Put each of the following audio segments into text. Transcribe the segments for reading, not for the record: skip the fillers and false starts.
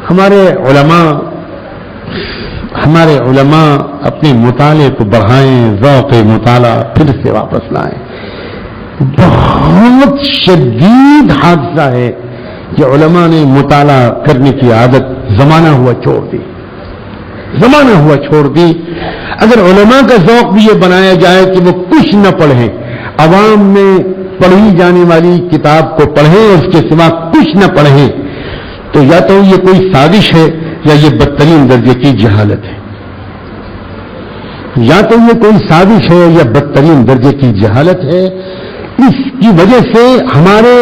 ہمارے علماء اپنے مطالعے کو بڑھائیں، ذوق مطالعہ پھر سے واپس لائیں. بہت شدید حادثہ ہے کہ علماء نے مطالعہ کرنے کی عادت زمانہ ہوا چھوڑ دی. اگر علماء کا ذوق بھی یہ بنایا جائے کہ وہ کچھ نہ پڑھیں، عوام میں پڑھی جانے والی کتاب کو پڑھیں، اس کے سوا کچھ نہ پڑھیں، تو یا تو یہ کوئی سازش ہے یا یہ بدترین درجے کی جہالت ہے. اس کی وجہ سے ہمارے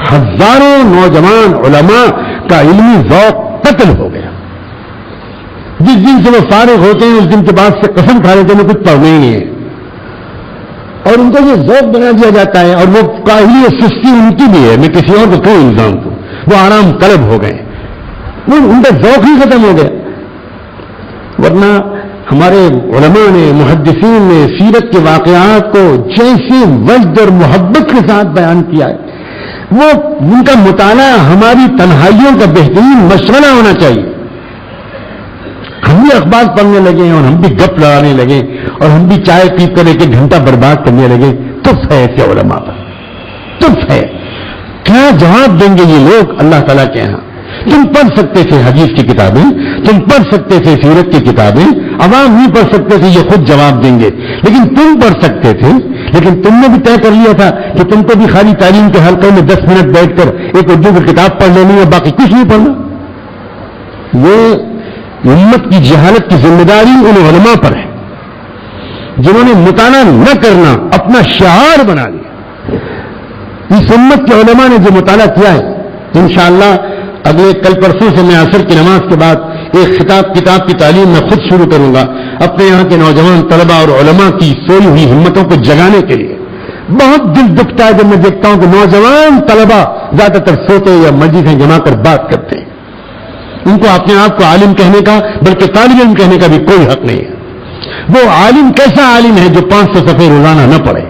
ہزاروں نوجوان علماء کا علمی ذوق قتل ہو گیا. جس دن سے وہ فارغ ہوتے ہیں اس دن کے بعد سے قسم کھا لیتے ہیں کچھ پڑھنا ہی نہیں ہے، اور ان کو یہ ذوق بنا دیا جاتا ہے. اور وہ کاہلی اور سستی ان کی بھی ہے، میں کسی اور کو کیوں الزام دوں. وہ آرام طلب ہو گئے، ان کا ذوق ہی ختم ہو گیا. ورنہ ہمارے علماء نے، محدثین نے سیرت کے واقعات کو جیسے وجد اور محبت کے ساتھ بیان کیا ہے، وہ ان کا مطالعہ ہماری تنہائیوں کا بہترین مشغلہ ہونا چاہیے. ہم بھی اخبار پڑھنے لگے اور ہم بھی گپ لڑانے لگے اور ہم بھی چائے پی کر ایک گھنٹہ برباد کرنے لگے. تف ہے ایسے علماء پر، تف ہے. کیا جواب دیں گے یہ لوگ اللہ تعالیٰ کے یہاں؟ تم پڑھ سکتے تھے حدیث کی کتابیں، تم پڑھ سکتے تھے سیرت کی کتابیں، عوام نہیں پڑھ سکتے تھے، یہ خود جواب دیں گے. لیکن تم پڑھ سکتے تھے، لیکن تم نے بھی طے کر لیا تھا کہ تم کو بھی خالی تعلیم کے حلقے میں 10 منٹ بیٹھ کر ایک اردو کی کتاب پڑھ لینی ہے، باقی کچھ نہیں پڑھنا. یہ امت کی جہالت کی ذمہ داری ان علماء پر ہے جنہوں نے مطالعہ نہ کرنا اپنا شعار بنا لیا. اس امت کے علماء نے جو مطالعہ کیا ہے، انشاءاللہ اگلے کل پرسوں سے میں عصر کی نماز کے بعد ایک کتاب کی تعلیم میں خود شروع کروں گا اپنے یہاں کے نوجوان طلباء اور علماء کی سوئی ہوئی ہمتوں کو جگانے کے لیے. بہت دل دکھتا ہے جب میں دیکھتا ہوں کہ نوجوان طلباء زیادہ تر سوتے یا مجلسیں جما کر بات کرتے ہیں. ان کو اپنے آپ کو عالم کہنے کا بلکہ طالب علم کہنے کا بھی کوئی حق نہیں ہے. وہ عالم کیسا عالم ہے جو 500 صفحے روزانہ نہ پڑھے؟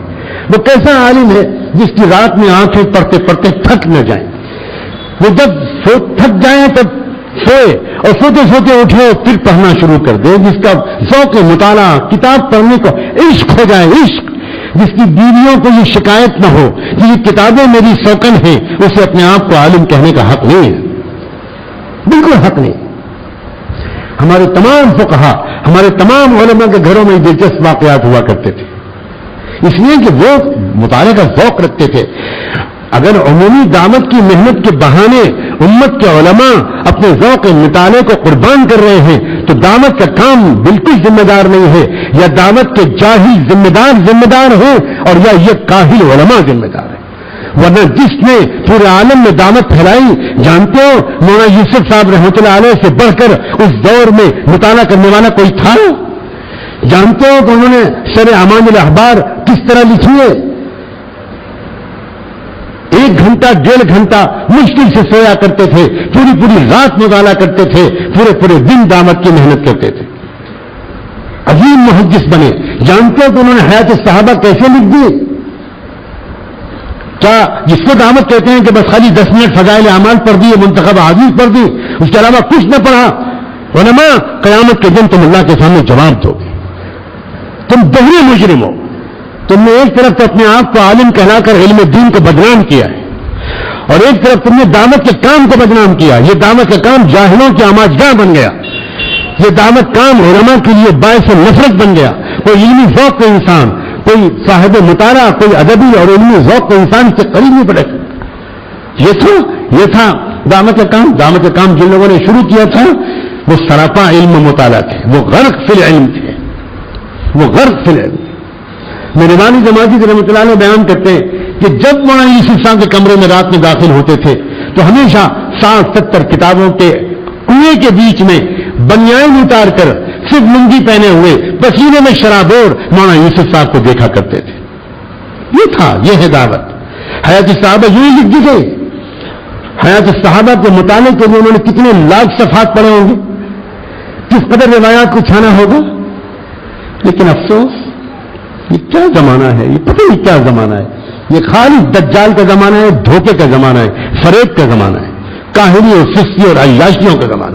وہ کیسا عالم ہے جس کی رات میں آنکھیں پڑھتے پڑھتے تھک نہ جائیں؟ وہ جب تھک جائیں تب سوئے اور سوتے سوتے اٹھے پھر پڑھنا شروع کر دے. جس کا ذوق مطالعہ کتاب پڑھنے کو عشق ہو جائے، عشق. جس کی بیویوں کو یہ شکایت نہ ہو کہ یہ کتابیں میری سوکن ہیں، اسے اپنے آپ کو عالم کہنے کا حق نہیں ہے، بالکل حق نہیں. ہمارے تمام فقہا، ہمارے تمام علماء کے گھروں میں دلچسپ واقعات ہوا کرتے تھے، اس لیے کہ وہ مطالعے کا ذوق رکھتے تھے. اگر عمومی دعوت کی محنت کے بہانے امت کے علماء اپنے ذوق مطالعے کو قربان کر رہے ہیں تو دعوت کا کام بالکل ذمہ دار نہیں ہے. یا دعوت کے جاہل ذمہ دار ہیں اور یا یہ کاہل علماء ذمہ دار ہیں. ورنہ جس نے پورے عالم میں دعوت پھیلائی، جانتے ہو مولانا یوسف صاحب رحمۃ اللہ علیہ سے بڑھ کر اس دور میں مطالعہ کرنے والا کوئی تھا؟ جانتے ہو کہ انہوں نے شرح امان الاحبار کس طرح لکھی ہے؟ 1 گھنٹہ 1.5 گھنٹہ مشکل سے سویا کرتے تھے، پوری رات مطالعہ کرتے تھے، پورے دن دعوت کی محنت کرتے تھے، عظیم محدث بنے. جانتے ہو کہ انہوں نے حیات الصحابہ کیسے لکھ دی؟ کیا جس کو دعوت کہتے ہیں کہ بس خالی 10 منٹ فضائل اعمال پڑھ دی، منتخب احادیث پڑھ دی، اس کے علاوہ کچھ نہ پڑھا؟ علماء قیامت کے دن تم اللہ کے سامنے جواب دو گے. تم دوہرے مجرم ہو. تم نے ایک طرف تو اپنے آپ کو عالم کہلا کر علم دین کو بدنام کیا ہے، اور ایک طرف تم نے دعوت کے کام کو بدنام کیا. یہ دعوت کا کام جاہلوں کی آماجگاہ بن گیا. یہ دعوت کام علماء کے لیے باعث نفرت بن گیا. کوئی علمی ذوق کا انسان، کوئی صاحب مطالعہ، کوئی ادبی اور علمی ذوق کا انسان سے قریب نہیں پڑے. یہ تھا دعوت کا کام. دعوت کا کام جن لوگوں نے شروع کیا تھا وہ سراپا علم مطالعہ تھے، وہ غرق فی العلم تھے، وہ غرق فی العلم. میرے والد جماعتی رحمۃ اللہ علیہ بیان کرتے ہیں کہ جب مولانا یوسف صاحب کے کمرے میں رات میں داخل ہوتے تھے تو ہمیشہ 60-70 کتابوں کے کنویں کے بیچ میں بنیان اتار کر صرف لنگی پہنے ہوئے پسینے میں شرابور مولانا یوسف صاحب کو دیکھا کرتے تھے. یہ ہے دعوت. حیات الصحابہ یوں ہی لکھ دی گئی. حیات الصحابہ کے مطالعے کے لیے انہوں نے کتنے لاکھ صفحات پڑھے ہوں گے، کس قدر روایات کو چھانا ہوگا. لیکن افسوس یہ کیا زمانہ ہے، یہ پتہ نہیں کیا زمانہ ہے. یہ خالی دجال کا زمانہ ہے، دھوکے کا زمانہ ہے، فریب کا زمانہ ہے، کاہلی اور سستی اور عیاشیوں کا زمانہ ہے.